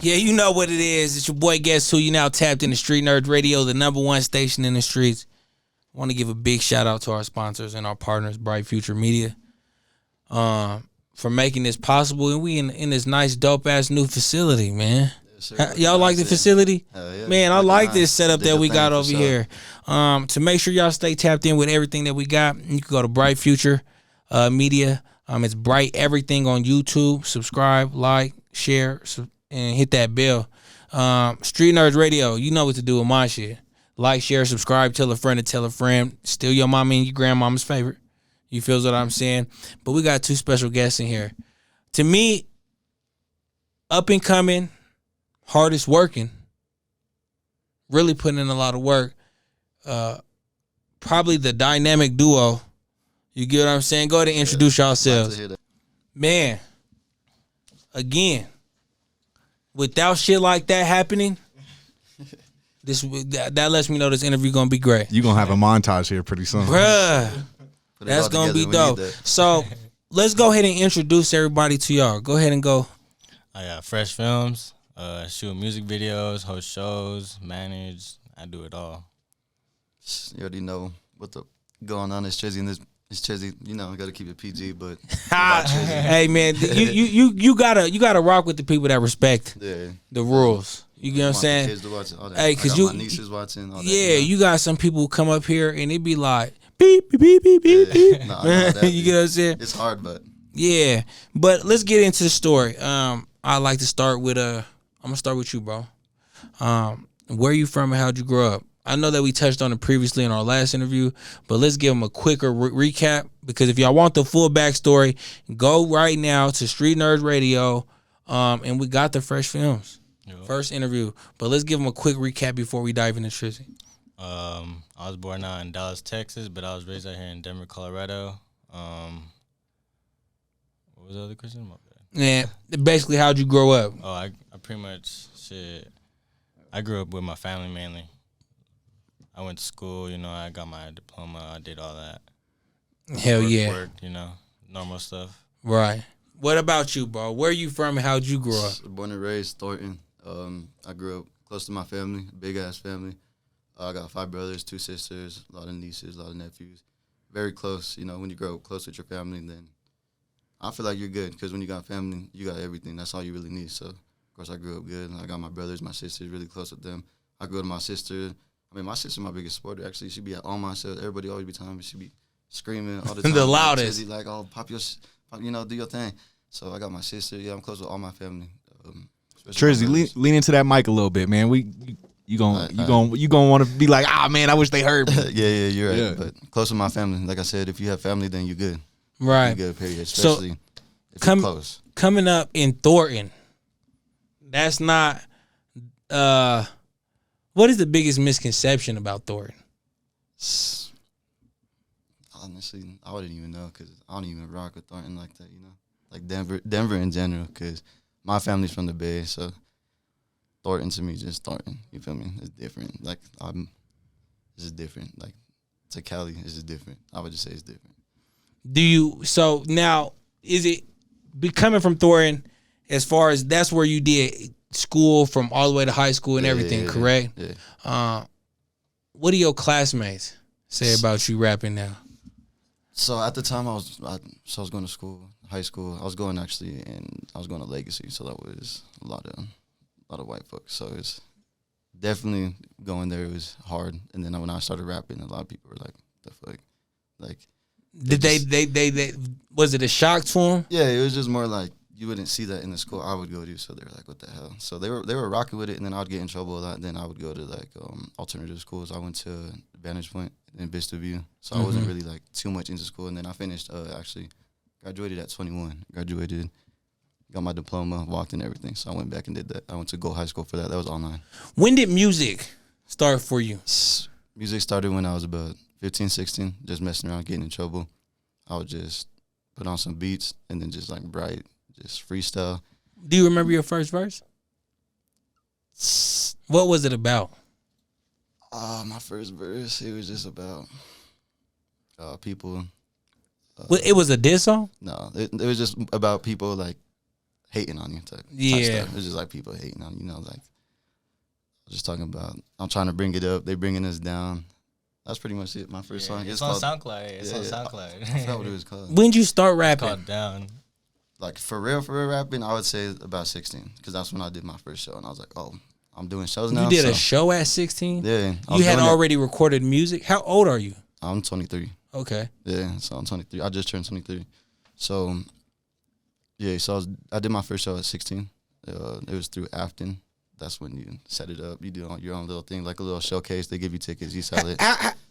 Yeah, you know what it is. It's your boy Guess Who. You now tapped into Streetnerdz Radio, the #1 station in the streets. I want to give a big shout out to our sponsors and our partners, Bright Future Media, for making this possible. And we in this nice, dope ass new facility, man. Y'all like the facility? Yeah. Man, I like this setup that we got over here. To make sure y'all stay tapped in with everything that we got, you can go to Bright Future Media. It's Bright Everything on YouTube. Subscribe, like, share, and hit that bell. Streetnerdz Radio, you know what to do with my shit. Like, share, subscribe, tell a friend to tell a friend. Still your mommy and your grandmama's favorite. You feel what I'm saying? But we got two special guests in here. To me, up and coming, hardest working, really putting in a lot of work. Probably the dynamic duo. You get what I'm saying? Go ahead and introduce yourselves. Man, again, without shit like that happening, that lets me know this interview gonna be great. You gonna have a montage here pretty soon, bruh. That's gonna be dope. So let's go ahead and introduce everybody to y'all. Go ahead and go. I got Phresh Films. Shoot music videos, host shows, manage. I do it all. You already know what's going on. It's Trizzy and it's Trizzy. You know, I got to keep it PG, but hey man, you gotta rock with the people that respect the rules. You get what I'm saying? Kids to watch all that. Hey, cause my nieces watching. All that, you got some people who come up here and it be like beep beep beep beep beep beep. You get what I'm saying? It's hard, but yeah. But let's get into the story. I like to start with I'm gonna start with you, bro. Where you from and how'd you grow up? I know that we touched on it previously in our last interview, but let's give them a quicker recap, because if y'all want the full backstory, go right now to Streetnerdz Radio, and we got the Phresh Films first interview. But let's give them a quick recap before we dive into Trizzy. I was born out in Dallas, Texas, but I was raised out here in Denver, Colorado. What was the other question? Yeah, basically, how'd you grow up? Oh, I pretty much I grew up with my family mainly. I went to school, you know, I got my diploma, I did all that. Hell yeah. Worked, you know, normal stuff. Right. What about you, bro? Where you from and how'd you grow up? Born and raised Thornton. I grew up close to my family, big ass family. I got 5 brothers, 2 sisters, a lot of nieces, a lot of nephews. Very close. You know, when you grow up close with your family, then I feel like you're good, because when you got family, you got everything. That's all you really need. So, of course, I grew up good. I got my brothers, my sisters, really close with them. I grew up with my sister. I mean, my sister's my biggest supporter. Actually, she be at all my shows. Everybody always be telling me, she be screaming all the time. The loudest. Trizzy, like, oh, pop, you know, do your thing. So I got my sister. Yeah, I'm close with all my family. Trizzy, lean into that mic a little bit, man. You gonna want to be like, man, I wish they heard me. yeah, you're right. Yeah. But close with my family. Like I said, if you have family, then you're good. Right. You're good, period. Especially if you're close. Coming up in Thornton, that's not. What is the biggest misconception about Thornton? Honestly, I wouldn't even know, because I don't even rock with Thornton like that, you know? Like Denver in general, because my family's from the Bay, so Thornton to me just Thornton. You feel me? It's different. Like, it's just different. Like, to Cali, it's just different. I would just say it's different. So now, is it coming from Thornton, as far as that's where you did school from all the way to high school and everything, correct? Yeah. What do your classmates say about you rapping now? So at the time I was going to school, high school. I was going to Legacy, so that was a lot of white folks. So it's definitely going there. It was hard. And then when I started rapping, a lot of people were like, "The fuck?" Like, did they was it a shock to them? Yeah, it was just more like, you wouldn't see that in the school I would go to, so they were like, "What the hell?" So they were rocking with it, and then I'd get in trouble a lot. Then I would go to like alternative schools. I went to Vantage Point in Vista View, so I wasn't really like too much into school. And then I finished actually graduated at 21. Graduated, got my diploma, walked and everything. So I went back and did that. I went to Gold High School for that. That was online. When did music start for you? Music started when I was about 15, 16, just messing around, getting in trouble. I would just put on some beats and then just like just freestyle. Do you remember your first verse? What was it about? My first verse, it was just about people. It was a diss song? No, it was just about people like hating on you type Yeah. stuff. It's just like people hating on you, you know, like just talking about I'm trying to bring it up, they bringing us down. That's pretty much it. My first song. It's on SoundCloud. It's on SoundCloud. I forgot what it was called. When'd you start rapping? Called Down. Like for real rapping, I would say about 16, because that's when I did my first show, and I was like, oh, I'm doing shows now. You did a show at 16? Yeah. You had already recorded music? How old are you? I'm 23. Okay. Yeah, so I'm 23. I just turned 23. So, yeah, so I did my first show at 16. It was through Afton. That's when you set it up. You do your own little thing, like a little showcase. They give you tickets. You sell it.